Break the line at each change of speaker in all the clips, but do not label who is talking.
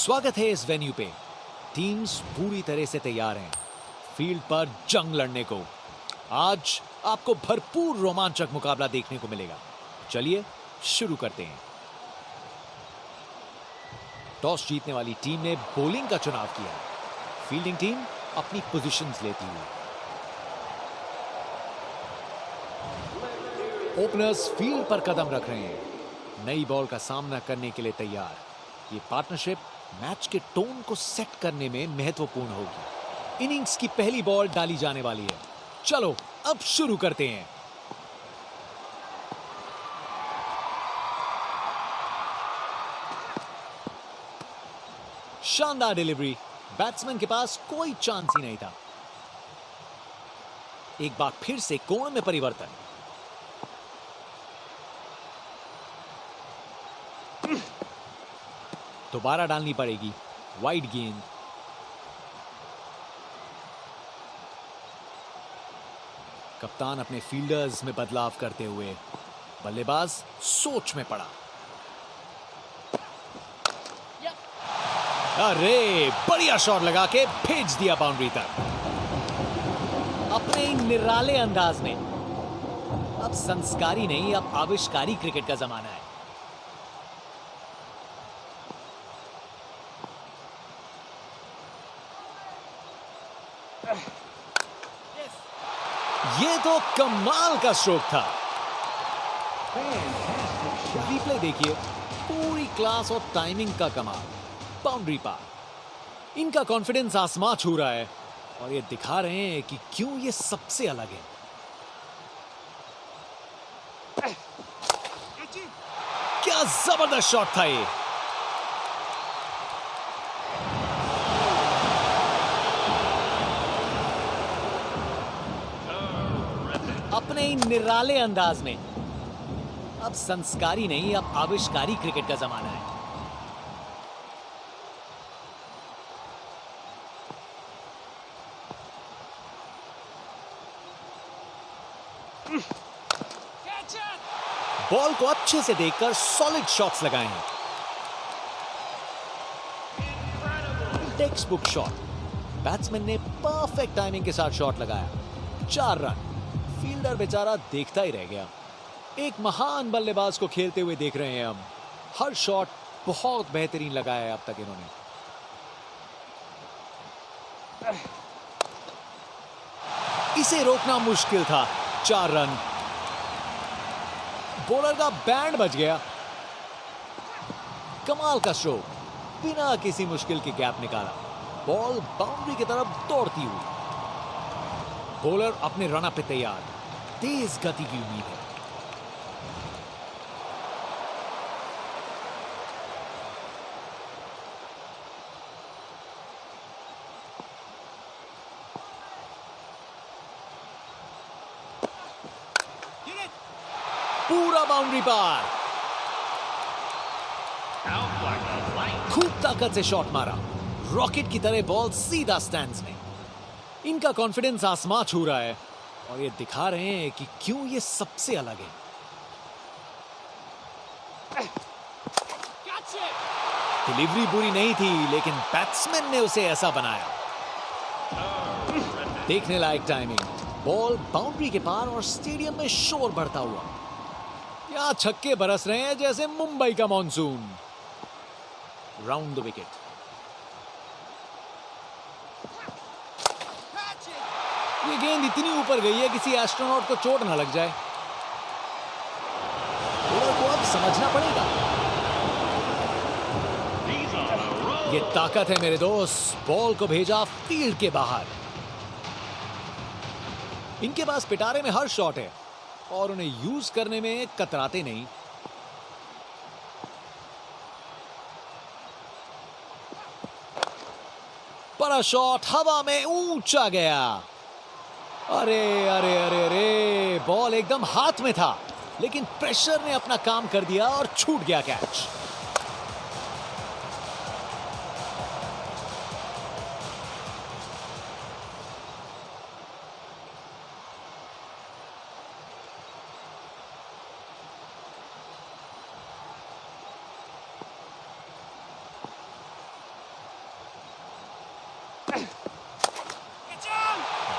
स्वागत है इस वेन्यू पे। टीम्स पूरी तरह से तैयार हैं फील्ड पर जंग लड़ने को। आज आपको भरपूर रोमांचक मुकाबला देखने को मिलेगा। चलिए शुरू करते हैं। टॉस जीतने वाली टीम ने बॉलिंग का चुनाव किया। फील्डिंग टीम अपनी पोजीशंस लेती हुई। ओपनर्स फील्ड पर कदम रख रहे हैं, नई बॉल का सामना करने के लिए तैयार। ये पार्टनरशिप मैच के टोन को सेट करने में महत्वपूर्ण होगी। इनिंग्स की पहली बॉल डाली जाने वाली है। चलो अब शुरू करते हैं। शानदार डिलीवरी। बैट्समैन के पास कोई चांस ही नहीं था। एक बार फिर से कोण में परिवर्तन। दोबारा डालनी पड़ेगी। वाइड गेंद। कप्तान अपने फील्डर्स में बदलाव करते हुए बल्लेबाज सोच में पड़ा। अरे बढ़िया शॉट लगा के भेज दिया बाउंड्री तक अपने निराले अंदाज में। अब संस्कारी नहीं, अब आविष्कारी क्रिकेट का जमाना है। ये तो कमाल का स्ट्रोक था। रिप्ले देखिए, पूरी क्लास और टाइमिंग का कमाल। बाउंड्री पार। इनका कॉन्फिडेंस आसमां छू रहा है और ये दिखा रहे हैं कि क्यों ये सबसे अलग है। क्या जबरदस्त शॉट था ये। अपने ही निराले अंदाज में। अब संस्कारी नहीं, अब आविष्कारी क्रिकेट का जमाना है। बॉल को अच्छे से देखकर सॉलिड शॉट्स लगाए हैं। Text book shot. बैट्समैन ने परफेक्ट टाइमिंग के साथ शॉट लगाया। 4 रन। फील्डर बेचारा देखता ही रह गया। एक महान बल्लेबाज को खेलते हुए देख रहे हैं हम। हर शॉट बहुत बेहतरीन लगाया है अब तक इन्होंने। इसे रोकना मुश्किल था। 4 रन। बॉलर का बैंड बज गया। कमाल का स्ट्रोक। बिना किसी मुश्किल के गैप निकाला। बॉल बाउंड्री की तरफ दौड़ती हुई। बॉलर अपने रन पे तैयार। तेज गति की उम्मीद है। पूरा बाउंड्री पार। खूब ताकत से शॉट मारा। रॉकेट की तरह बॉल सीधा स्टैंड्स में। इनका कॉन्फिडेंस आसमां छू रहा है और ये दिखा रहे हैं कि क्यों ये सबसे अलग है। डिलीवरी बुरी नहीं थी, लेकिन बैट्समैन ने उसे ऐसा बनाया। देखने लायक टाइमिंग। बॉल बाउंड्री के पार और स्टेडियम में शोर बढ़ता हुआ। यहां छक्के बरस रहे हैं जैसे मुंबई का मॉनसून। Round the wicket. ये गेंद इतनी ऊपर गई है किसी एस्ट्रोनॉट को चोट ना लग जाए। बॉलर को अब समझना पड़ेगा। ये ताकत है मेरे दोस्त। बॉल को भेजा फील्ड के बाहर। इनके पास पिटारे में हर शॉट है और उन्हें यूज करने में कतराते नहीं। बड़ा शॉट हवा में ऊंचा गया। अरे अरे अरे अरे, बॉल एकदम हाथ में था, लेकिन प्रेशर ने अपना काम कर दिया और छूट गया कैच।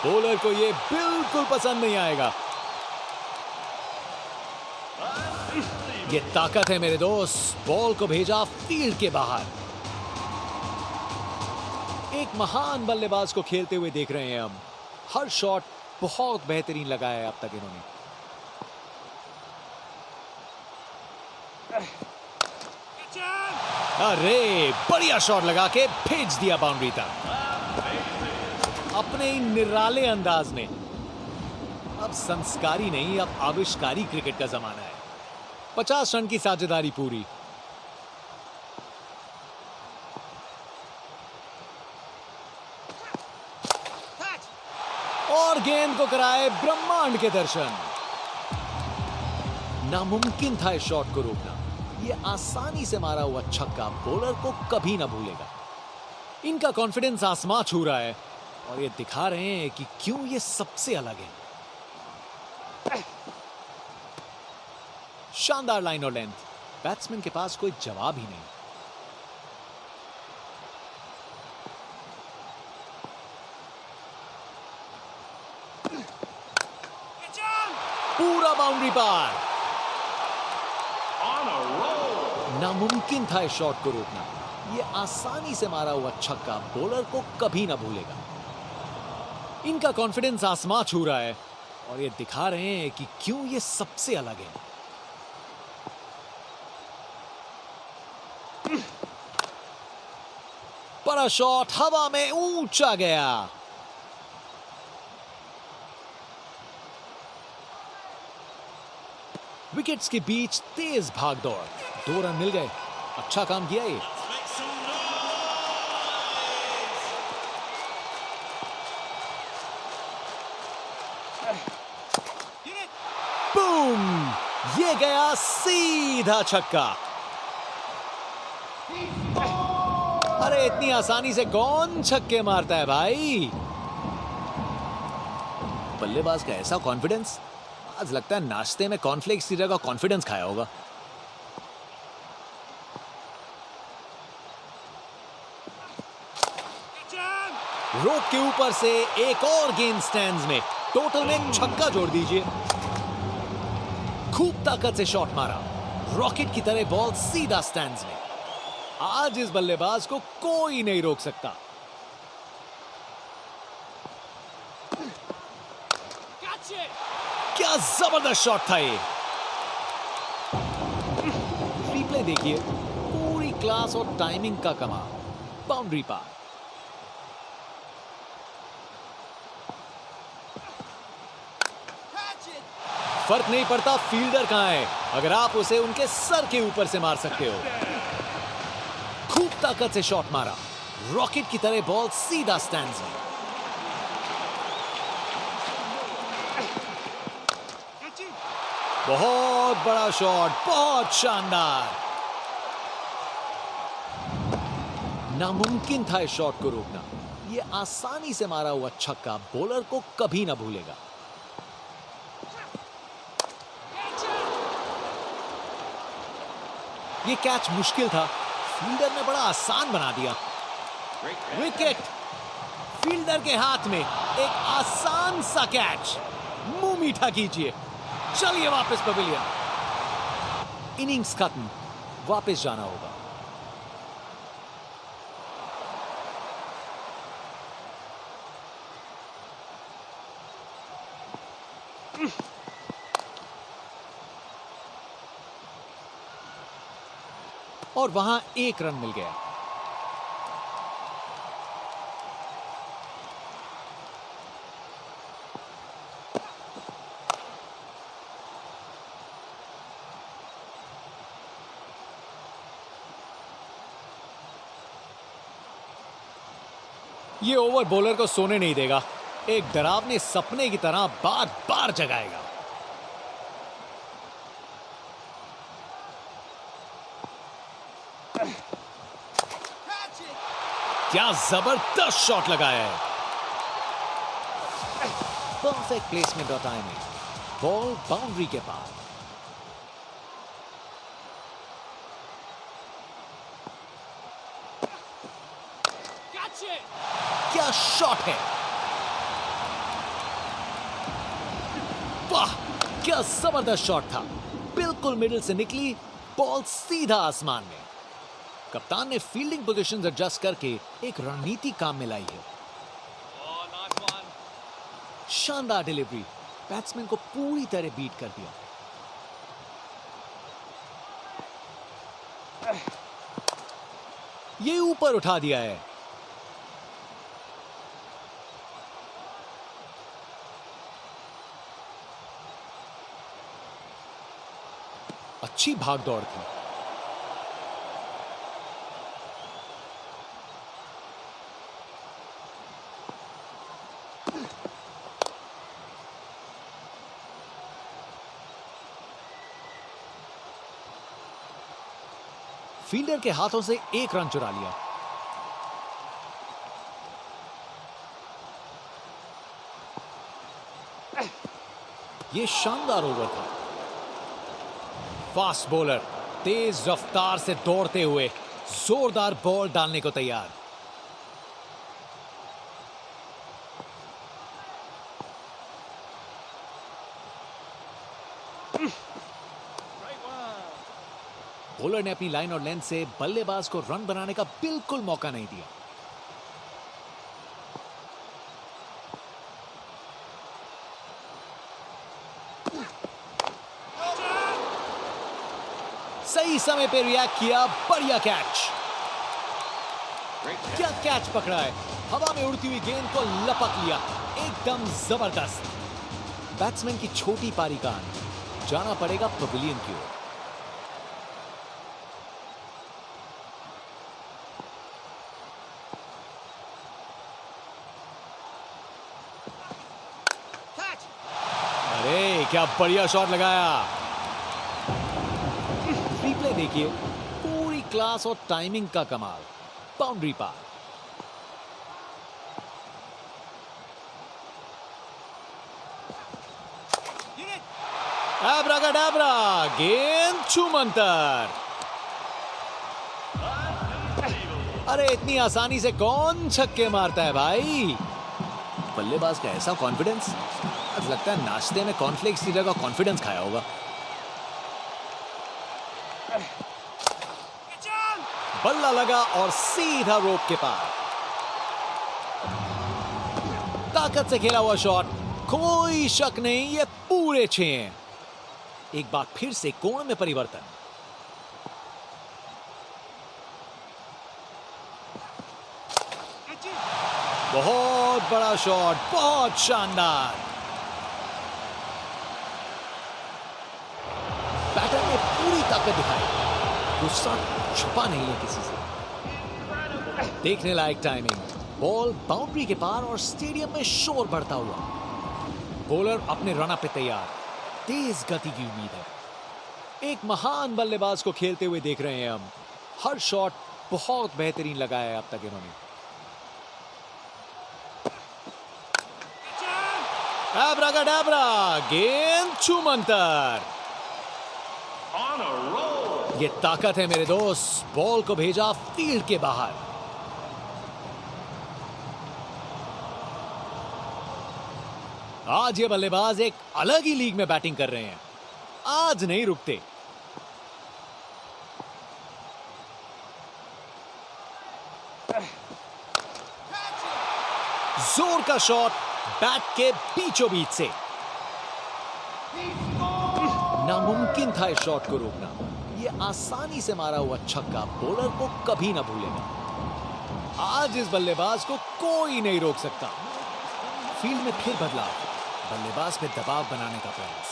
बॉलर को ये बिल्कुल पसंद नहीं आएगा। ये ताकत है मेरे दोस्त, बॉल को भेजा फील्ड के बाहर। एक महान बल्लेबाज को खेलते हुए देख रहे हैं हम। हर शॉट बहुत बेहतरीन लगाया है अब तक इन्होंने। अरे बढ़िया शॉट लगा के भेज दिया बाउंड्री तक अपने ही निराले अंदाज में। अब संस्कारी नहीं, अब आविष्कारी क्रिकेट का जमाना है। 50 रन की साझेदारी पूरी। और गेंद को कराए ब्रह्मांड के दर्शन। नामुमकिन था इस शॉट को रोकना। ये आसानी से मारा हुआ छक्का बॉलर को कभी ना भूलेगा। इनका कॉन्फिडेंस आसमां छू रहा है और ये दिखा रहे हैं कि क्यों ये सबसे अलग है। शानदार लाइन और लेंथ। बैट्समैन के पास कोई जवाब ही नहीं। पूरा बाउंड्री पार। नामुमकिन था इस शॉट को रोकना। ये आसानी से मारा हुआ छक्का बॉलर को कभी ना भूलेगा। इनका कॉन्फिडेंस आसमां छू रहा है और ये दिखा रहे हैं कि क्यों ये सबसे अलग है। बड़ा शॉट हवा में ऊंचा गया। विकेट्स के बीच तेज भागदौड़। 2 रन मिल गए। अच्छा काम किया ये। बूम! ये गया सीधा छक्का। अरे इतनी आसानी से कौन छक्के मारता है भाई। बल्लेबाज का ऐसा कॉन्फिडेंस। आज लगता है नाश्ते में कॉर्नफ्लेक्स की जगह कॉन्फिडेंस खाया होगा। रोक के ऊपर से एक और गेंद स्टैंड्स में। टोटल में छक्का जोड़ दीजिए। खूब ताकत से शॉट मारा। रॉकेट की तरह बॉल सीधा स्टैंड्स में। आज इस बल्लेबाज को कोई नहीं रोक सकता। क्या जबरदस्त शॉट था ये। रिप्ले देखिए। पूरी क्लास और टाइमिंग का कमाल। बाउंड्री पार। फर्क नहीं पड़ता फील्डर कहां है, अगर आप उसे उनके सर के ऊपर से मार सकते हो। खूब ताकत से शॉट मारा। रॉकेट की तरह बॉल सीधा स्टैंड्स में। बहुत बड़ा शॉट, बहुत शानदार। नामुमकिन था इस शॉट को रोकना। ये आसानी से मारा हुआ छक्का बॉलर को कभी ना भूलेगा। ये कैच मुश्किल था, फील्डर ने बड़ा आसान बना दिया। विकेट। फील्डर के हाथ में एक आसान सा कैच। मुंह मीठा कीजिए। चलिए वापस पवेलियन। इनिंग्स खत्म, वापस जाना होगा। और वहां 1 रन मिल गया। ये ओवर बॉलर को सोने नहीं देगा। एक डरावने सपने की तरह बार बार जगाएगा। क्या जबरदस्त शॉट लगाया है। परफेक्ट प्लेसमेंट और टाइमिंग। बॉल बाउंड्री के पास। क्या शॉट है। वाह, क्या जबरदस्त शॉट था। बिल्कुल मिडिल से निकली बॉल सीधा आसमान में। कप्तान ने फील्डिंग पोजीशंस एडजस्ट करके एक रणनीति काम में लाई है। शानदार डिलीवरी, बैट्समैन को पूरी तरह बीट कर दिया। ये ऊपर उठा दिया है। अच्छी भाग दौड़ थी। फील्डर के हाथों से एक रन चुरा लिया। ये शानदार ओवर था। फास्ट बॉलर तेज रफ्तार से दौड़ते हुए जोरदार बॉल डालने को तैयार। बॉलर ने अपनी लाइन और लेंथ से बल्लेबाज को रन बनाने का बिल्कुल मौका नहीं दिया। सही समय पे रिएक्ट किया, बढ़िया कैच। क्या कैच पकड़ा है, हवा में उड़ती हुई गेंद को लपक लिया, एकदम जबरदस्त। बैट्समैन की छोटी पारी का अंत, जाना पड़ेगा पवेलियन की ओर। अरे क्या बढ़िया शॉट लगाया। रिप्ले देखिए, पूरी क्लास और टाइमिंग का कमाल। बाउंड्री पार। एब्राकाडाब्रा, गेंद छूमंतर। अरे इतनी आसानी से कौन छक्के मारता है भाई। बल्लेबाज का ऐसा कॉन्फिडेंस, आज लगता है नाश्ते में कॉर्नफ्लेक्स की जगह कॉन्फिडेंस खाया होगा। बल्ला लगा और सीधा रोक के पार। ताकत से खेला हुआ शॉट, कोई शक नहीं ये पूरे 6 हैं। एक बार फिर से कोण में परिवर्तन। बहुत बड़ा शॉट, बहुत शानदार। बैटर ने पूरी ताकत दिखाई, गुस्सा छुपा नहीं है किसी से। देखने लायक टाइमिंग, बॉल बाउंड्री के पार और स्टेडियम में शोर बढ़ता हुआ। बॉलर अपने रन पे तैयार, तेज गति की उम्मीद है। एक महान बल्लेबाज को खेलते हुए देख रहे हैं हम। हर शॉट बहुत बेहतरीन लगाया है अब तक इन्होंने। एब्राकाडाब्रा, गेंद छूमंतर। ये ताकत है मेरे दोस्त, बॉल को भेजा फील्ड के बाहर। आज ये बल्लेबाज एक अलग ही लीग में बैटिंग कर रहे हैं, आज नहीं रुकते। जोर का शॉट, बैट के बीचों बीच से। नामुमकिन था इस शॉट को रोकना। ये आसानी से मारा हुआ छक्का बॉलर को कभी ना भूलेगा। आज इस बल्लेबाज को कोई नहीं रोक सकता। फील्ड में फिर बदलाव, बल्लेबाज पे दबाव बनाने का प्रयास।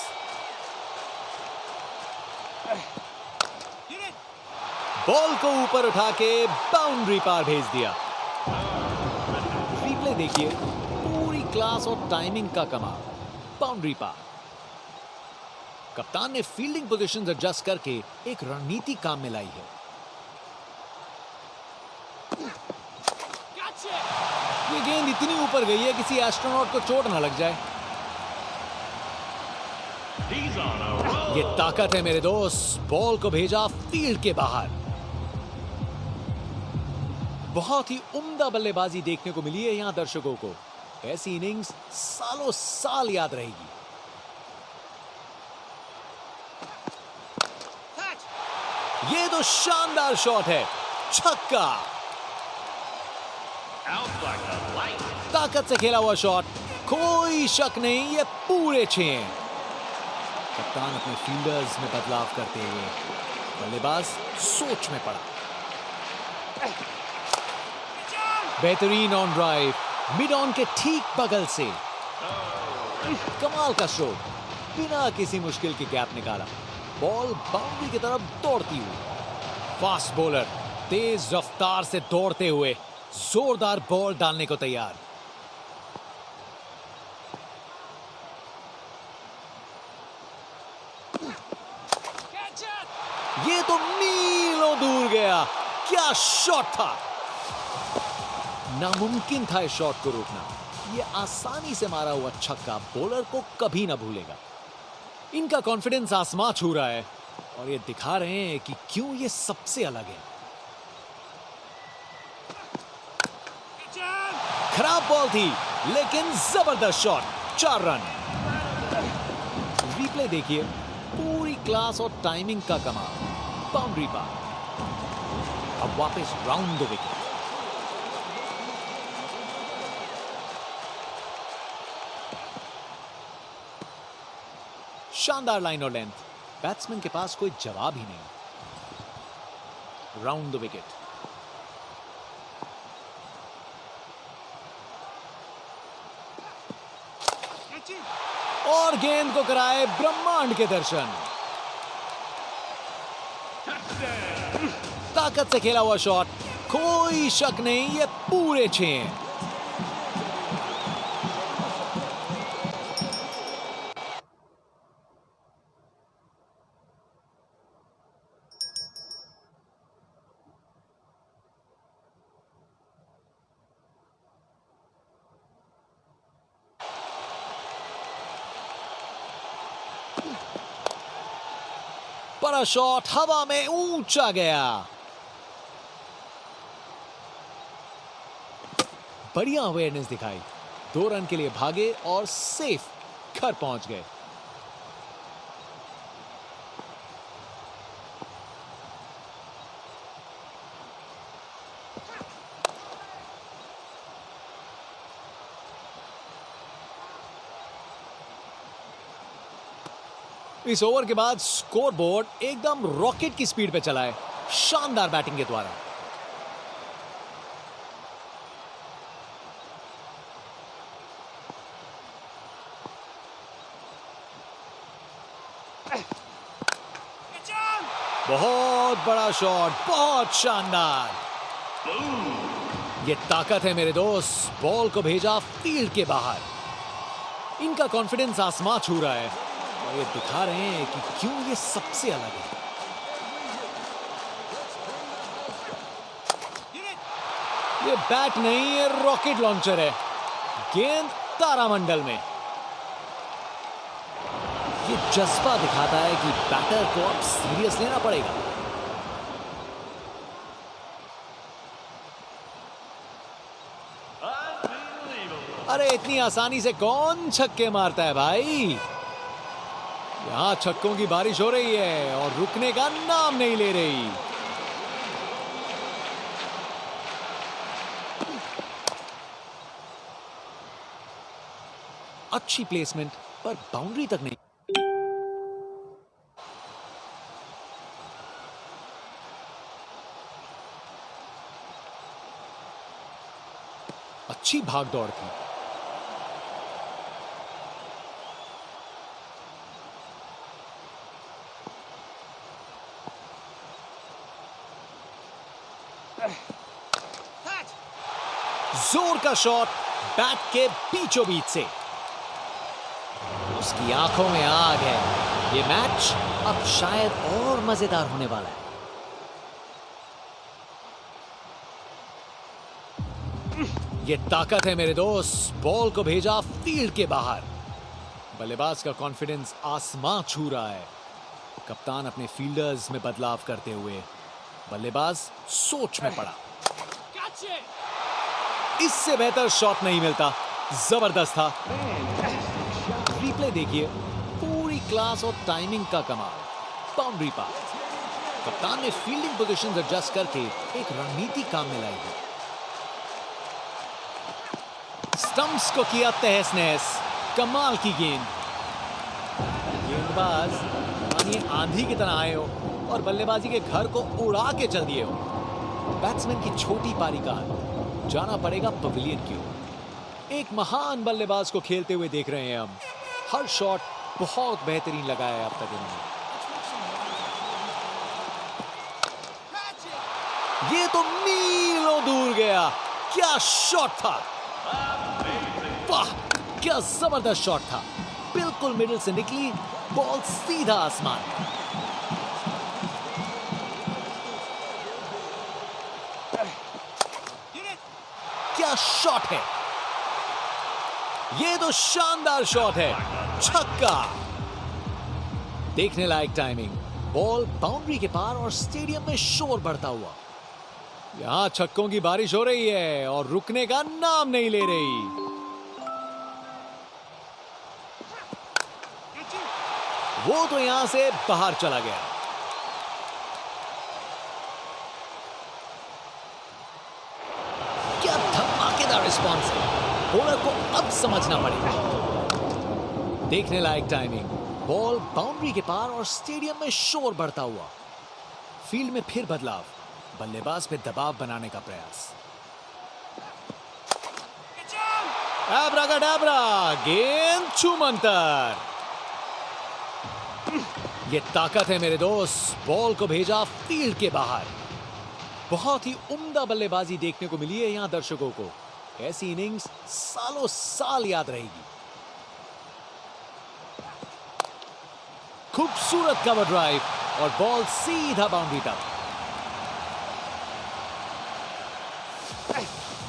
बॉल को ऊपर उठा के बाउंड्री पार भेज दिया। रिप्ले देखिए, पूरी क्लास और टाइमिंग का कमाल। बाउंड्री पार। कप्तान ने फील्डिंग पोजीशंस एडजस्ट करके एक रणनीति काम में लाई है। ये गेंद इतनी ऊपर गई है किसी एस्ट्रोनॉट को चोट ना लग जाए। ये ताकत है मेरे दोस्त, बॉल को भेजा फील्ड के बाहर। बहुत ही उम्दा बल्लेबाजी देखने को मिली है यहां दर्शकों को। ऐसी इनिंग्स सालों साल याद रहेगी। ये तो शानदार शॉट है, छक्का। ताकत से खेला हुआ शॉट, कोई शक नहीं ये पूरे 6। कप्तान अपने फील्डर्स में बदलाव करते हुए बल्लेबाज सोच में पड़ा। बेहतरीन ऑन ड्राइव, मिड ऑन के ठीक बगल से। कमाल का स्ट्रोक, बिना किसी मुश्किल के गैप निकाला। बॉल बाउंड्री की तरफ दौड़ती हुई। फास्ट बॉलर तेज रफ्तार से दौड़ते हुए जोरदार बॉल डालने को तैयार। ये तो मीलों दूर गया, क्या शॉट था। नामुमकिन था इस शॉट को रोकना। ये आसानी से मारा हुआ छक्का बॉलर को कभी ना भूलेगा। इनका कॉन्फिडेंस आसमां छू रहा है और ये दिखा रहे हैं कि क्यों ये सबसे अलग है। खराब बॉल थी लेकिन जबरदस्त शॉट, 4 रन। रिप्ले देखिए, पूरी क्लास और टाइमिंग का कमाल। बाउंड्री पार, अब वापस राउंड द विकेट। शानदार लाइन और लेंथ, बैट्समैन के पास कोई जवाब ही नहीं। Round the wicket. और गेंद को कराए ब्रह्मांड के दर्शन। ताकत से खेला हुआ शॉट, कोई शक नहीं ये पूरे 6। बड़ा शॉट हवा में ऊंचा गया। बढ़िया अवेयरनेस दिखाई, 2 रन के लिए भागे और सेफ घर पहुंच गए। इस ओवर के बाद स्कोरबोर्ड एकदम रॉकेट की स्पीड पे चला है, शानदार बैटिंग के द्वारा। बहुत बड़ा शॉट, बहुत शानदार। ये ताकत है मेरे दोस्त, बॉल को भेजा फील्ड के बाहर। इनका कॉन्फिडेंस आसमां छू रहा है और ये दिखा रहे हैं कि क्यों ये सबसे अलग है। ये बैट नहीं, ये रॉकेट लॉन्चर है। गेंद तारामंडल में। ये जज्बा दिखाता है कि बैटर को अब सीरियस लेना पड़ेगा। अरे इतनी आसानी से कौन छक्के मारता है भाई। यहां छक्कों की बारिश हो रही है और रुकने का नाम नहीं ले रही। अच्छी प्लेसमेंट पर बाउंड्री तक नहीं। अच्छी भाग दौड़ थी। जोर का शॉट बैट के बीचों बीच से। उसकी आंखों में आग है। ये मैच अब शायद और मजेदार होने वाला है। ये ताकत है मेरे दोस्त, बॉल को भेजा फील्ड के बाहर। बल्लेबाज का कॉन्फिडेंस आसमां छू रहा है। कप्तान अपने फील्डर्स में बदलाव करते हुए बल्लेबाज सोच में पड़ा। इससे बेहतर शॉट नहीं मिलता। जबरदस्त था। रिप्ले देखिए, पूरी क्लास और टाइमिंग का कमाल। बाउंड्री पार। कप्तान ने फील्डिंग पोजीशंस एडजस्ट करके एक रणनीति काम में लाई है। स्टंप्स को किया तहस नहस। कमाल की गेंद। गेंदबाज मानिए आंधी की तरह आए हो और बल्लेबाजी के घर को उड़ा के चल दिए हो। बैट्समैन की छोटी पारी का हाथ। जाना पड़ेगा पवेलियन की ओर। एक महान बल्लेबाज को खेलते हुए देख रहे हैं हम। हर शॉट बहुत बेहतरीन लगाया है अब तक इन्होंने। ये तो मीलों दूर गया। क्या शॉट था। वाह, क्या जबरदस्त शॉट था। बिल्कुल मिडिल से निकली बॉल सीधा आसमान। क्या शॉट है। ये तो शानदार शॉट है। छक्का। देखने लायक टाइमिंग। बॉल बाउंड्री के पार और स्टेडियम में शोर बढ़ता हुआ। यहां छक्कों की बारिश हो रही है और रुकने का नाम नहीं ले रही। वो तो यहां से बाहर चला गया। क्या धमाकेदार रिस्पॉन्स है। बॉलर को अब समझना पड़ेगा। देखने लायक टाइमिंग। बॉल बाउंड्री के पार और स्टेडियम में शोर बढ़ता हुआ। फील्ड में फिर बदलाव। बल्लेबाज पे दबाव बनाने का प्रयास। एब्राकाडाब्रा, गेंद छूमंतर। ये ताकत है मेरे दोस्त। बॉल को भेजा फील्ड के बाहर। बहुत ही उम्दा बल्लेबाजी देखने को मिली है यहां दर्शकों को। ऐसी इनिंग्स सालों साल याद रहेगी। खूबसूरत कवर ड्राइव और बॉल सीधा बाउंड्री तक।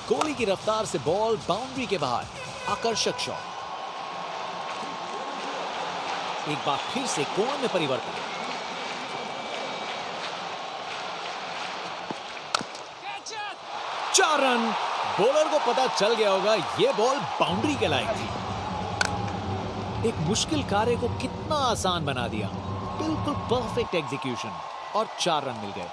कोहली की रफ्तार से बॉल बाउंड्री के बाहर। आकर्षक शॉट। एक बार फिर से कोण में परिवर्तन। चार रन। बॉलर को पता चल गया होगा यह बॉल बाउंड्री के लायक थी। एक मुश्किल कार्य को कितना आसान बना दिया। बिल्कुल परफेक्ट एग्जीक्यूशन और 4 रन मिल गए।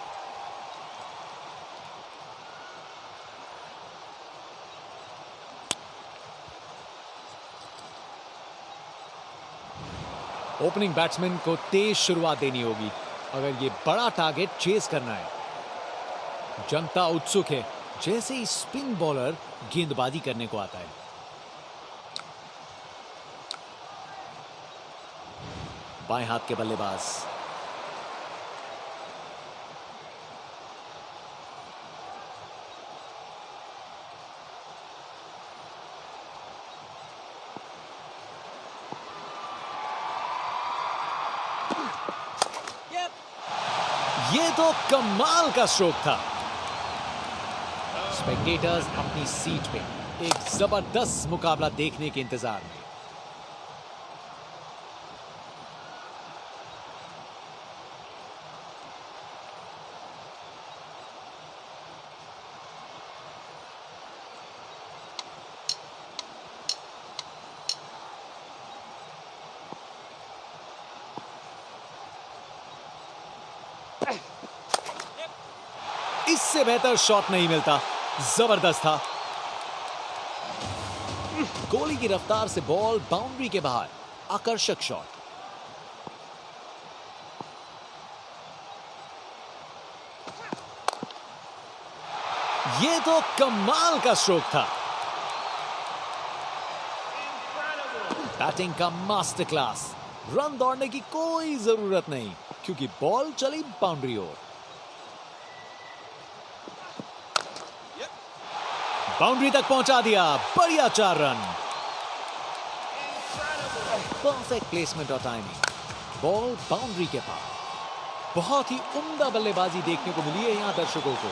ओपनिंग बैट्समैन को तेज शुरुआत देनी होगी अगर ये बड़ा टारगेट चेस करना है। जनता उत्सुक है। जैसे ही स्पिन बॉलर गेंदबाजी करने को आता है। बाएं हाथ के बल्लेबाज। ये तो कमाल का स्ट्रोक था। स्पेक्टेटर्स अपनी सीट पे एक जबरदस्त मुकाबला देखने के इंतजार में। इससे बेहतर शॉट नहीं मिलता। जबरदस्त था। कोहली की रफ्तार से बॉल बाउंड्री के बाहर। आकर्षक शॉट। यह तो कमाल का स्ट्रोक था। बैटिंग का मास्टर क्लास। रन दौड़ने की कोई जरूरत नहीं क्योंकि बॉल चली बाउंड्री ओर। बाउंड्री तक पहुंचा दिया। बढ़िया 4 रन। परफेक्ट प्लेसमेंट और टाइमिंग। बॉल बाउंड्री के पार। बहुत ही उम्दा बल्लेबाजी देखने को मिली है यहां दर्शकों को।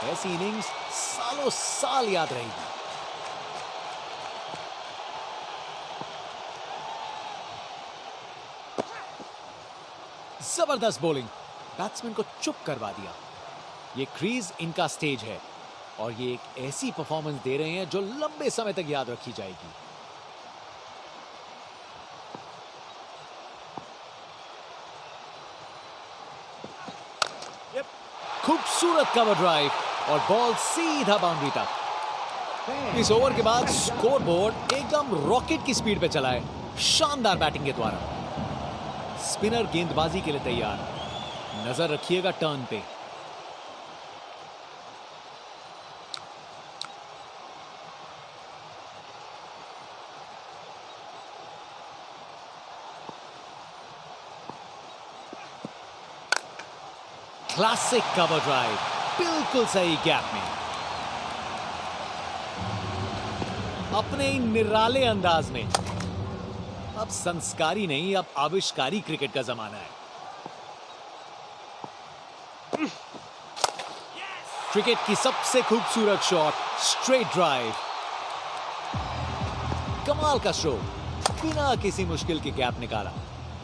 ऐसी इनिंग्स सालों साल याद रहेगी। जबरदस्त बॉलिंग। बैट्समैन को चुप करवा दिया। ये क्रीज इनका स्टेज है। और ये एक ऐसी परफॉर्मेंस दे रहे हैं जो लंबे समय तक याद रखी जाएगी। खूबसूरत कवर ड्राइव और बॉल सीधा बाउंड्री तक। इस ओवर के बाद स्कोरबोर्ड एकदम रॉकेट की स्पीड पे चला है, शानदार बैटिंग के द्वारा। स्पिनर गेंदबाजी के लिए तैयार, नजर रखिएगा टर्न पे। क्लासिक कवर ड्राइव, बिल्कुल सही गैप में। अपने ही निराले अंदाज में। अब संस्कारी नहीं, अब आविष्कारी क्रिकेट का जमाना है। क्रिकेट की सबसे खूबसूरत शॉट, स्ट्रेट ड्राइव। कमाल का स्ट्रोक, बिना किसी मुश्किल के गैप निकाला,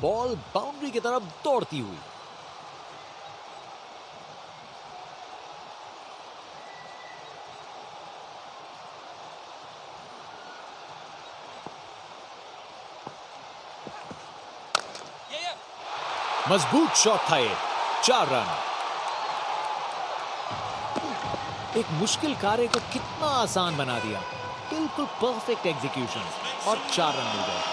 बॉल बाउंड्री की तरफ दौड़ती हुई। मजबूत शॉट था ये, 4 रन। एक मुश्किल कार्य को कितना आसान बना दिया, बिल्कुल परफेक्ट एग्जीक्यूशन और 4 रन मिल गए।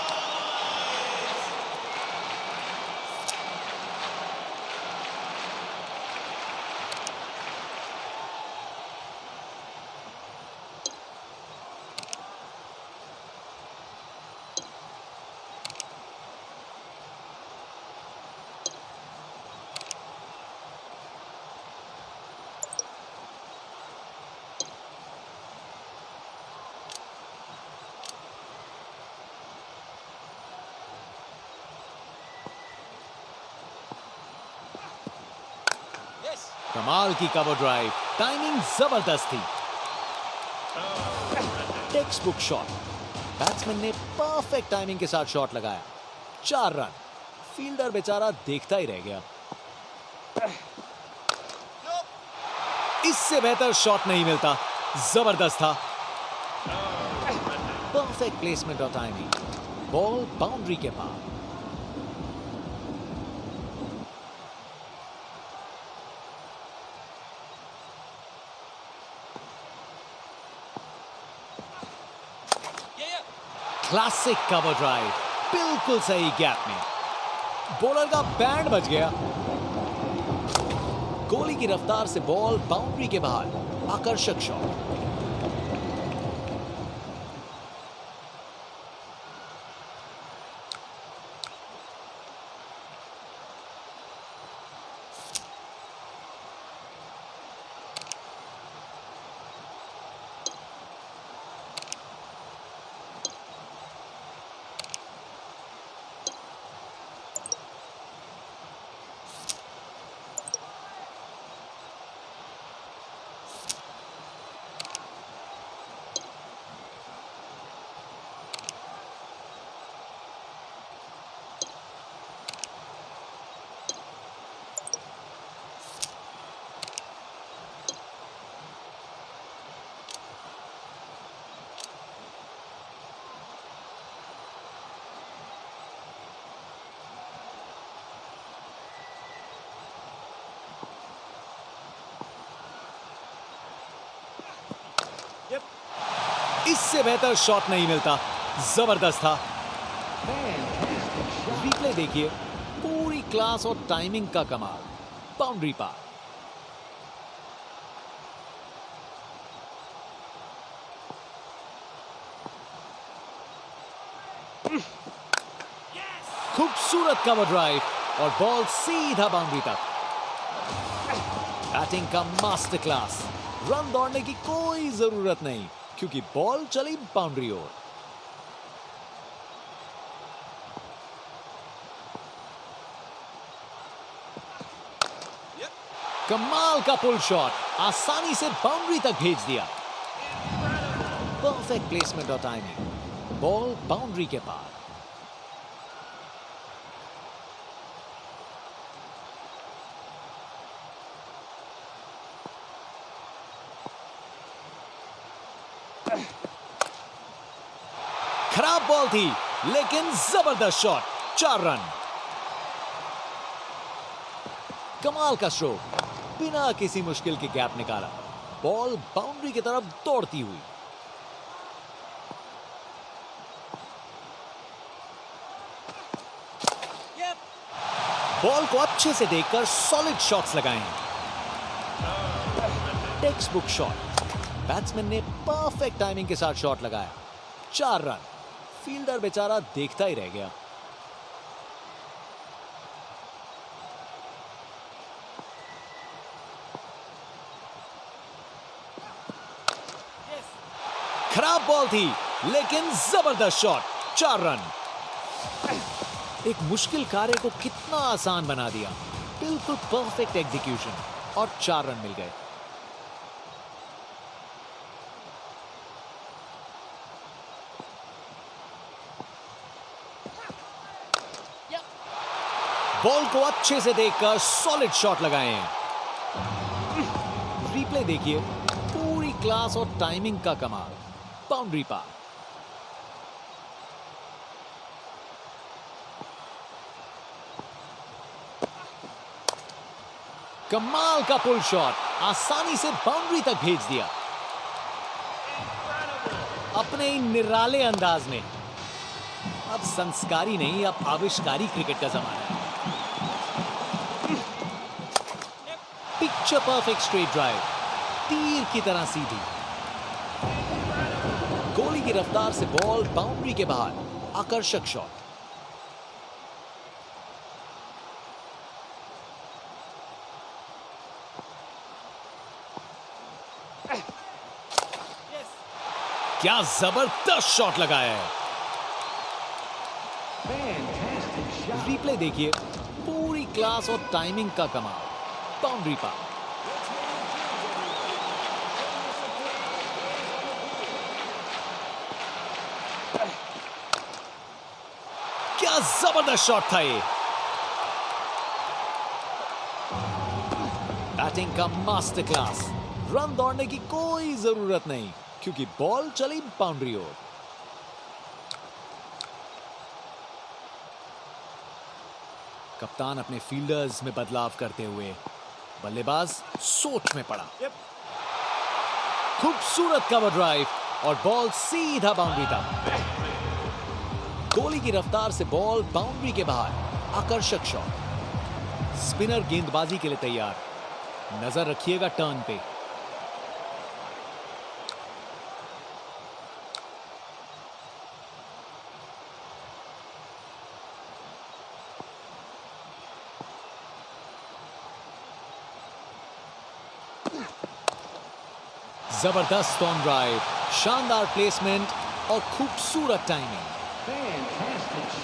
कमाल की कवर ड्राइव, टाइमिंग जबरदस्त थी। टेक्स्ट बुक शॉट, बैट्समैन ने परफेक्ट टाइमिंग के साथ शॉट लगाया, 4 रन। फील्डर बेचारा देखता ही रह गया। इससे बेहतर शॉट नहीं मिलता, जबरदस्त था। परफेक्ट प्लेसमेंट और टाइमिंग, बॉल बाउंड्री के पार। क्लासिक कवर ड्राइव, बिल्कुल सही गैप में। बॉलर का बैंड बच गया। गोली की रफ्तार से बॉल बाउंड्री के बाहर, आकर्षक शॉट। इससे बेहतर शॉट नहीं मिलता, जबरदस्त था। रिप्ले देखिए, पूरी क्लास और टाइमिंग का कमाल, बाउंड्री पार। खूबसूरत कवर ड्राइव और बॉल सीधा बाउंड्री तक। बैटिंग का मास्टर क्लास, रन दौड़ने की कोई जरूरत नहीं क्योंकि बॉल चली बाउंड्री ओर। कमाल का पुल शॉट, आसानी से बाउंड्री तक भेज दिया। परफेक्ट प्लेसमेंट और टाइमिंग, बॉल बाउंड्री के पार। खराब बॉल थी लेकिन जबरदस्त शॉट, 4 रन। कमाल का स्ट्रोक, बिना किसी मुश्किल के गैप निकाला, बॉल बाउंड्री की तरफ दौड़ती हुई। बॉल को अच्छे से देखकर सॉलिड शॉट्स लगाए हैं। टेक्स्ट बुक शॉट, बैट्समैन ने परफेक्ट टाइमिंग के साथ शॉट लगाया, 4 रन। फील्डर बेचारा देखता ही रह गया। खराब बॉल थी लेकिन जबरदस्त शॉट, 4 रन। एक मुश्किल कार्य को कितना आसान बना दिया, बिल्कुल परफेक्ट एग्जीक्यूशन और 4 रन मिल गए। बॉल को अच्छे से देखकर सॉलिड शॉट लगाए हैं। रिप्ले देखिए, पूरी क्लास और टाइमिंग का कमाल, बाउंड्री पार। कमाल का पुल शॉट, आसानी से बाउंड्री तक भेज दिया अपने ही निराले अंदाज में। अब संस्कारी नहीं, अब आविष्कारी क्रिकेट का जमाना है। पिक्चर परफेक्ट स्ट्रेट ड्राइव, तीर की तरह सीधी। गोली की रफ्तार से बॉल बाउंड्री के बाहर, आकर्षक शॉट। क्या जबरदस्त शॉट लगाया है। रिप्ले देखिए, पूरी क्लास और टाइमिंग का कमाल, बाउंड्री पार। क्या जबरदस्त शॉट था ये। बैटिंग का मास्टर क्लास, रन दौड़ने की कोई जरूरत नहीं क्योंकि बॉल चली बाउंड्री ओर। कप्तान अपने फील्डर्स में बदलाव करते हुए बल्लेबाज सोच में पड़ा। खूबसूरत कवर ड्राइव और बॉल सीधा बाउंड्री तक। गोली की रफ्तार से बॉल बाउंड्री के बाहर, आकर्षक शॉट। स्पिनर गेंदबाजी के लिए तैयार, नजर रखिएगा टर्न पे। जबरदस्त ऑन ड्राइव, शानदार प्लेसमेंट और खूबसूरत टाइमिंग।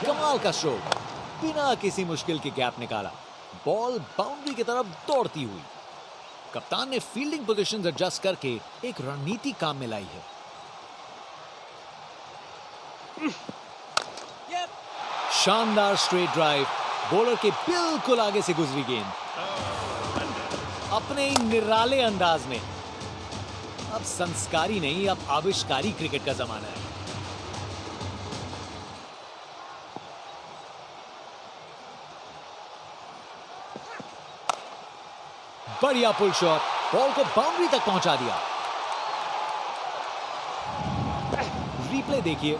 कमाल का स्ट्रोक, बिना किसी मुश्किल के गैप निकाला, बॉल बाउंड्री की तरफ दौड़ती हुई। कप्तान ने फील्डिंग पोजीशंस एडजस्ट करके एक रणनीति काम में लाई है। शानदार स्ट्रेट ड्राइव, बॉलर के बिल्कुल आगे से गुजरी गेंद अपने ही निराले अंदाज में। अब संस्कारी नहीं, अब आविष्कारी क्रिकेट का जमाना है। बढ़िया पुल शॉट, बॉल को बाउंड्री तक पहुंचा दिया। रिप्ले देखिए,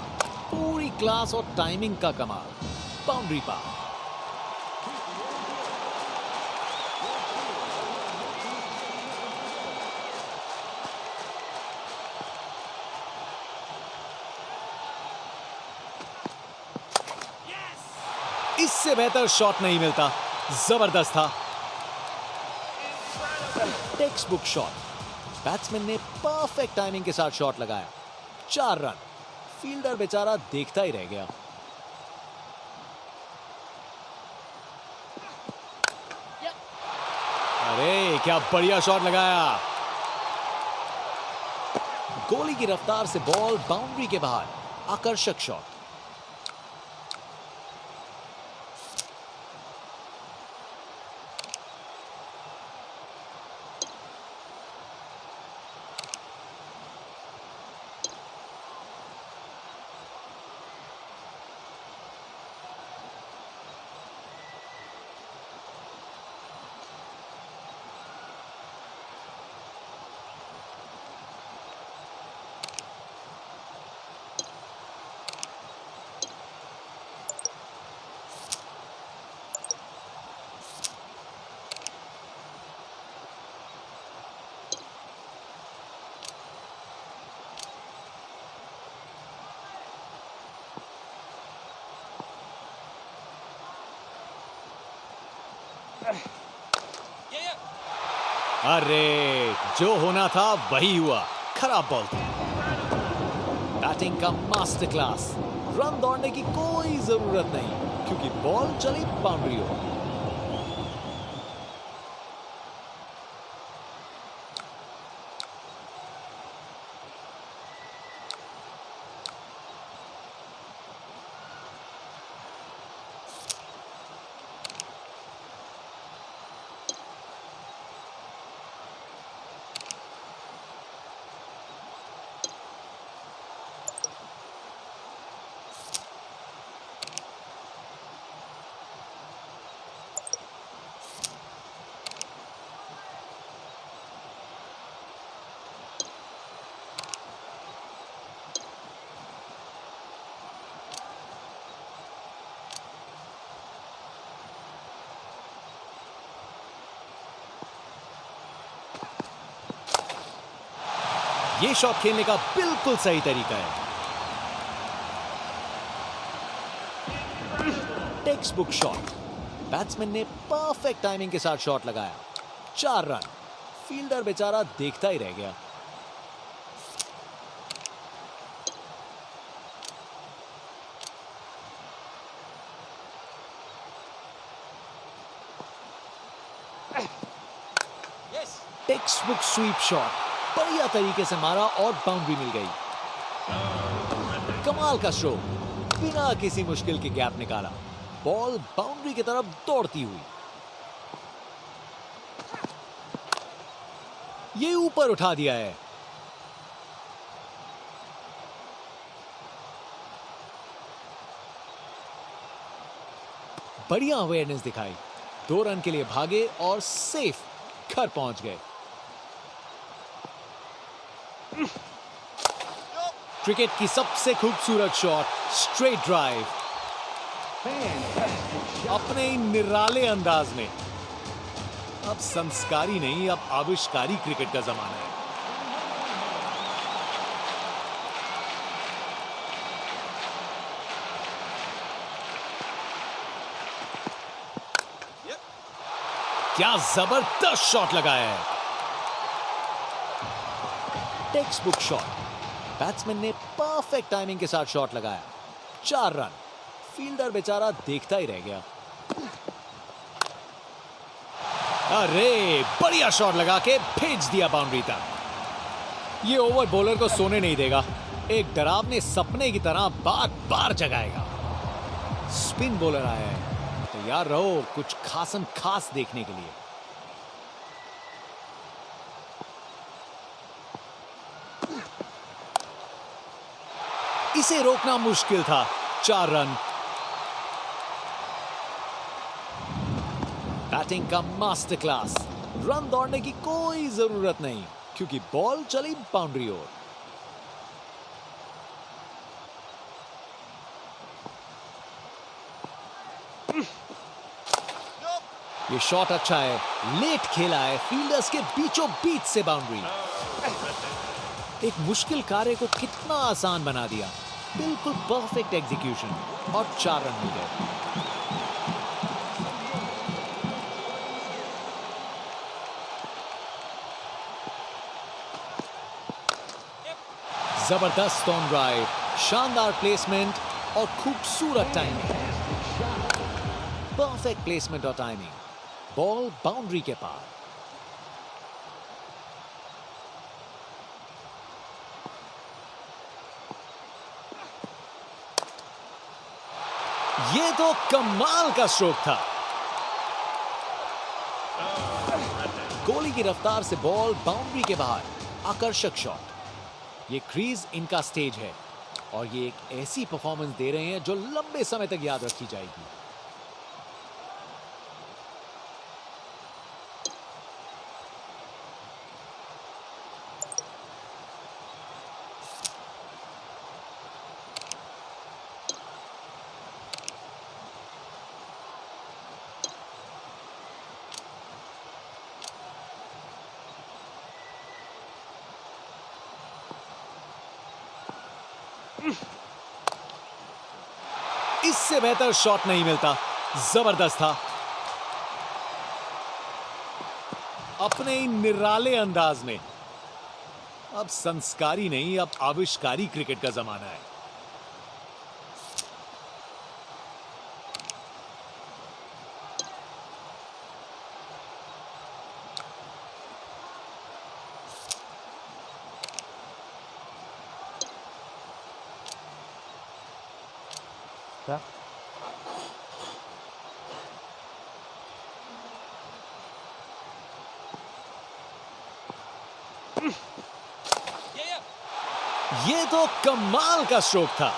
पूरी क्लास और टाइमिंग का कमाल, बाउंड्री पार। इससे बेहतर शॉट नहीं मिलता, जबरदस्त था। टेक्स्ट बुक शॉट, बैट्समैन ने परफेक्ट टाइमिंग के साथ शॉट लगाया, 4 रन। फील्डर बेचारा देखता ही रह गया। अरे क्या बढ़िया शॉट लगाया। गोली की रफ्तार से बॉल बाउंड्री के बाहर, आकर्षक शॉट। अरे जो होना था वही हुआ, खराब बॉल थी। बैटिंग का मास्टर क्लास, रन दौड़ने की कोई जरूरत नहीं क्योंकि बॉल चली बाउंड्री ओर। ये शॉट खेलने का बिल्कुल सही तरीका है। टेक्स्ट बुक शॉट, बैट्समैन ने परफेक्ट टाइमिंग के साथ शॉट लगाया। 4 रन, फील्डर बेचारा देखता ही रह गया। टेक्स्ट बुक स्वीप शॉट, बढ़िया तरीके से मारा और बाउंड्री मिल गई। कमाल का स्ट्रोक, बिना किसी मुश्किल के गैप निकाला, बॉल बाउंड्री की तरफ दौड़ती हुई। ये ऊपर उठा दिया है। बढ़िया अवेयरनेस दिखाई, 2 रन के लिए भागे और सेफ घर पहुंच गए। क्रिकेट की सबसे खूबसूरत शॉट, स्ट्रेट ड्राइव, अपने ही निराले अंदाज में। अब संस्कारी नहीं, अब आविष्कारी क्रिकेट का जमाना है। क्या जबरदस्त शॉट लगाया है। टेक्स्ट बुक शॉट, बैट्समैन ने परफेक्ट टाइमिंग के साथ शॉट लगाया। 4 रन, फील्डर बेचारा देखता ही रह गया। अरे बढ़िया शॉट लगा के भेज दिया बाउंड्री तक। ये ओवर बॉलर को सोने नहीं देगा, एक डरावने सपने की तरह बार बार जगाएगा। स्पिन बॉलर आया है, तैयार रहो कुछ खासम खास देखने के लिए। इसे रोकना मुश्किल था। 4 रन। बैटिंग का मास्टर क्लास, रन दौड़ने की कोई जरूरत नहीं क्योंकि बॉल चली बाउंड्री ओर। ये शॉट अच्छा है, लेट खेला है, फील्डर्स के बीचों बीच से बाउंड्री। एक मुश्किल कार्य को कितना आसान बना दिया। बिल्कुल परफेक्ट एग्जीक्यूशन और 4 रन मिल गए। जबरदस्त ऑन ड्राइव, शानदार प्लेसमेंट और खूबसूरत टाइमिंग। परफेक्ट प्लेसमेंट और टाइमिंग, बॉल बाउंड्री के पार। ये तो कमाल का स्ट्रोक था। गोली की रफ्तार से बॉल बाउंड्री के बाहर, आकर्षक शॉट। ये क्रीज इनका स्टेज है और ये एक ऐसी परफॉर्मेंस दे रहे हैं जो लंबे समय तक याद रखी जाएगी। इससे बेहतर शॉट नहीं मिलता, जबरदस्त था। अपने ही निराले अंदाज में। अब संस्कारी नहीं, अब आविष्कारी क्रिकेट का जमाना है।
क्या?
ये तो कमाल का स्ट्रोक था।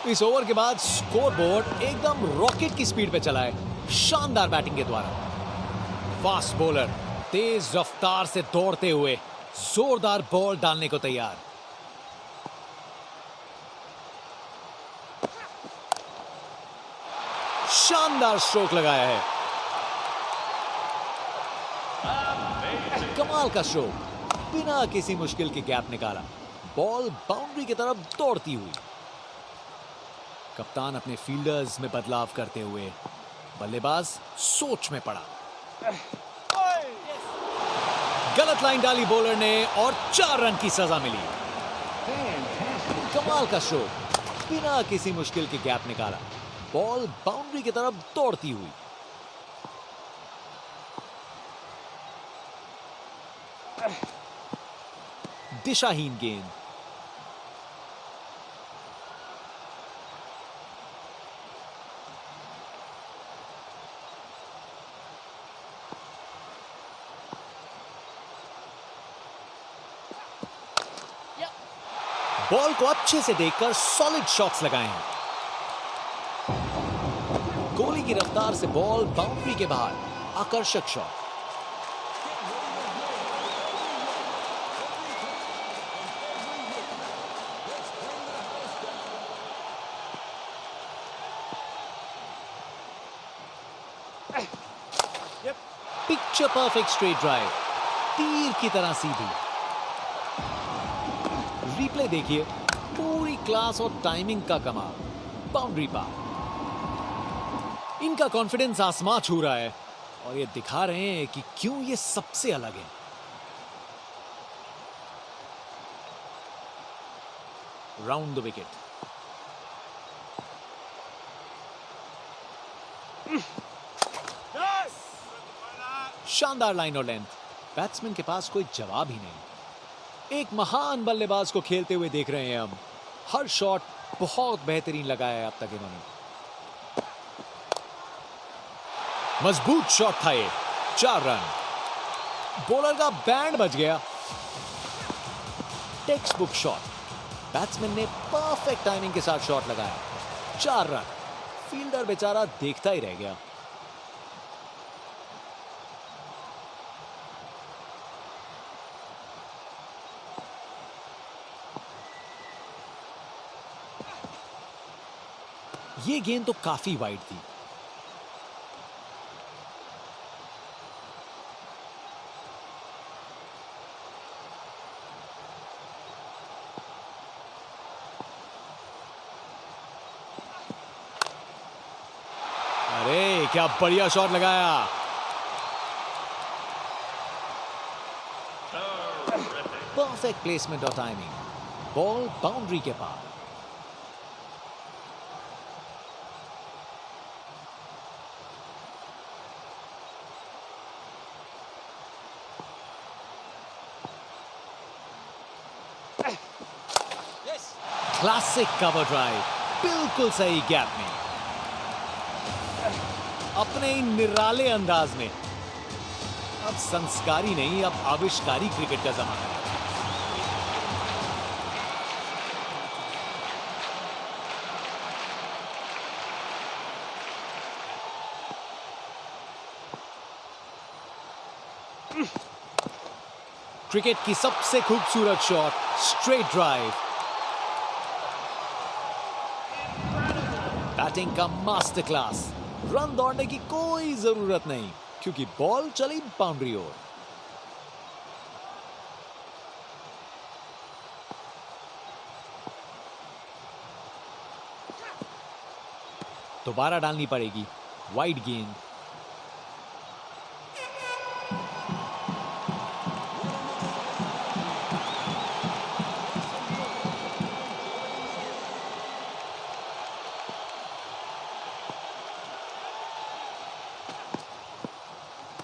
इस ओवर के बाद स्कोरबोर्ड एकदम रॉकेट की स्पीड पे चला है, शानदार बैटिंग के द्वारा। फास्ट बॉलर तेज रफ्तार से दौड़ते हुए जोरदार बॉल डालने को तैयार। शानदार स्ट्रोक लगाया है। कमाल का स्ट्रोक, बिना किसी मुश्किल के गैप निकाला। बॉल बाउंड्री की तरफ दौड़ती हुई। कप्तान अपने फील्डर्स में बदलाव करते हुए बल्लेबाज सोच में पड़ा। गलत लाइन डाली बॉलर ने और 4 रन की सजा मिली। कमाल का स्ट्रोक, बिना किसी मुश्किल के गैप निकाला। बॉल बाउंड्री की तरफ दौड़ती हुई। दिशाहीन गेंद। बॉल को अच्छे से देखकर सॉलिड शॉट्स लगाए हैं। गोली की रफ्तार से बॉल बाउंड्री के बाहर, आकर्षक shot. Picture perfect straight drive, तीर की तरह सीधी। रिप्ले देखिए, पूरी क्लास और टाइमिंग का कमाल। बाउंड्री पार। इनका कॉन्फिडेंस आसमां छू रहा है और ये दिखा रहे हैं कि क्यों ये सबसे अलग है। Round the wicket. शानदार लाइन और लेंथ। बैट्समैन के पास कोई जवाब ही नहीं। एक महान बल्लेबाज को खेलते हुए देख रहे हैं हम। हर शॉट बहुत बेहतरीन लगाया है अब तक इन्होंने। मजबूत शॉट था ये, 4 रन। बॉलर का बैंड बज गया। Text book shot. बैट्समैन ने परफेक्ट टाइमिंग के साथ शॉट लगाया, 4 रन। फील्डर बेचारा देखता ही रह गया। ये गेंद तो काफी वाइड थी। अरे क्या बढ़िया शॉट लगाया। परफेक्ट प्लेसमेंट और टाइमिंग। बॉल बाउंड्री के पार। क्लासिक कवर ड्राइव, बिल्कुल सही गैप में। अपने ही निराले अंदाज में। अब संस्कारी नहीं, अब आविष्कारी क्रिकेट का जमाना है। क्रिकेट की सबसे खूबसूरत शॉट, स्ट्रेट ड्राइव। बैटिंग का मास्टर क्लास। रन दौड़ने की कोई जरूरत नहीं क्योंकि बॉल चली बाउंड्री ओर। दोबारा डालनी पड़ेगी वाइड गेंद।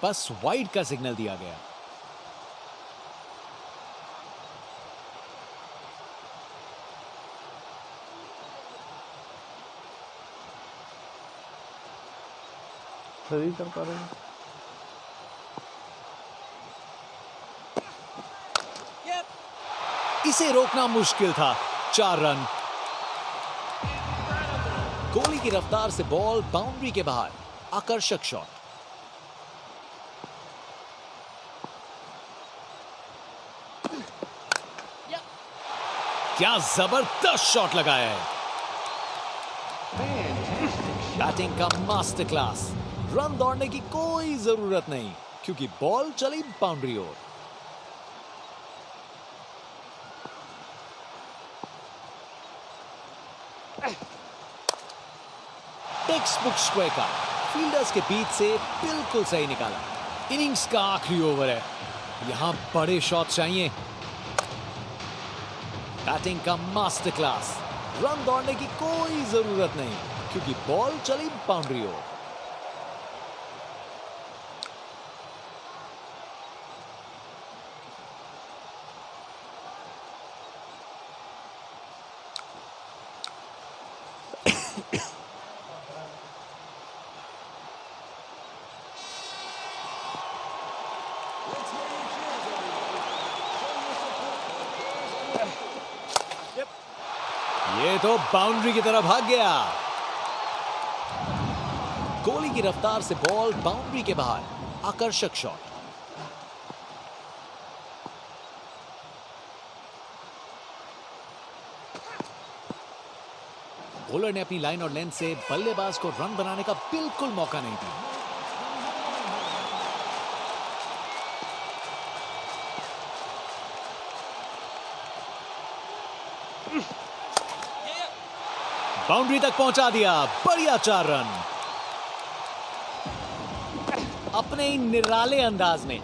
बस वाइड का सिग्नल दिया गया।
सही कर पा रहे हैं।
इसे रोकना मुश्किल था। 4 रन। कोहली की रफ्तार से बॉल बाउंड्री के बाहर। आकर्षक शॉट। क्या जबरदस्त शॉट लगाया है। बैटिंग का मास्टर क्लास। रन दौड़ने की कोई जरूरत नहीं क्योंकि बॉल चली बाउंड्री ओर। Text book striker. फील्डर्स के बीच से बिल्कुल सही निकाला। इनिंग्स का आखिरी ओवर है। यहां बड़े शॉट चाहिए। बैटिंग का मास्टर क्लास। रन दौड़ने की कोई जरूरत नहीं क्योंकि बॉल चली बाउंड्री ओर। ये तो बाउंड्री की तरफ भाग गया। कोहली की रफ्तार से बॉल बाउंड्री के बाहर। आकर्षक शॉट। बॉलर ने अपनी लाइन और लेंथ से बल्लेबाज को रन बनाने का बिल्कुल मौका नहीं दिया। बाउंड्री तक पहुंचा दिया। बढ़िया 4 रन। अपने ही निराले अंदाज में।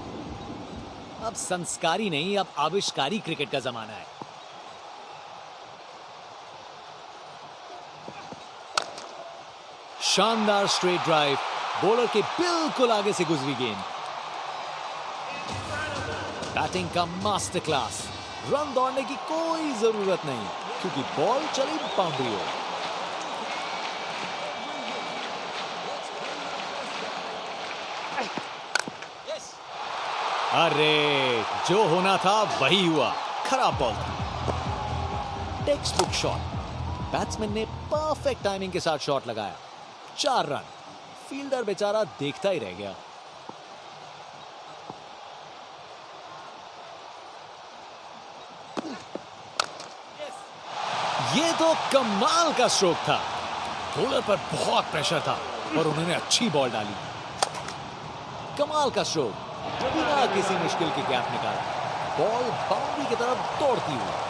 अब संस्कारी नहीं, अब आविष्कारी क्रिकेट का जमाना है। शानदार स्ट्रेट ड्राइव। बॉलर के बिल्कुल आगे से गुजरी गेंद। बैटिंग का मास्टर क्लास। रन दौड़ने की कोई जरूरत नहीं क्योंकि बॉल चली बाउंड्री ओर। अरे, जो होना था वही हुआ। खराब बॉल था। Text book shot. बैट्समैन ने परफेक्ट टाइमिंग के साथ शॉट लगाया। 4 रन। फील्डर बेचारा देखता ही रह गया। ये तो कमाल का स्ट्रोक था। बॉलर पर बहुत प्रेशर था और उन्होंने अच्छी बॉल डाली। कमाल का स्ट्रोक। बिना किसी मुश्किल के गैप निकाला। बॉल बाउंड्री की तरफ दौड़ती हुई।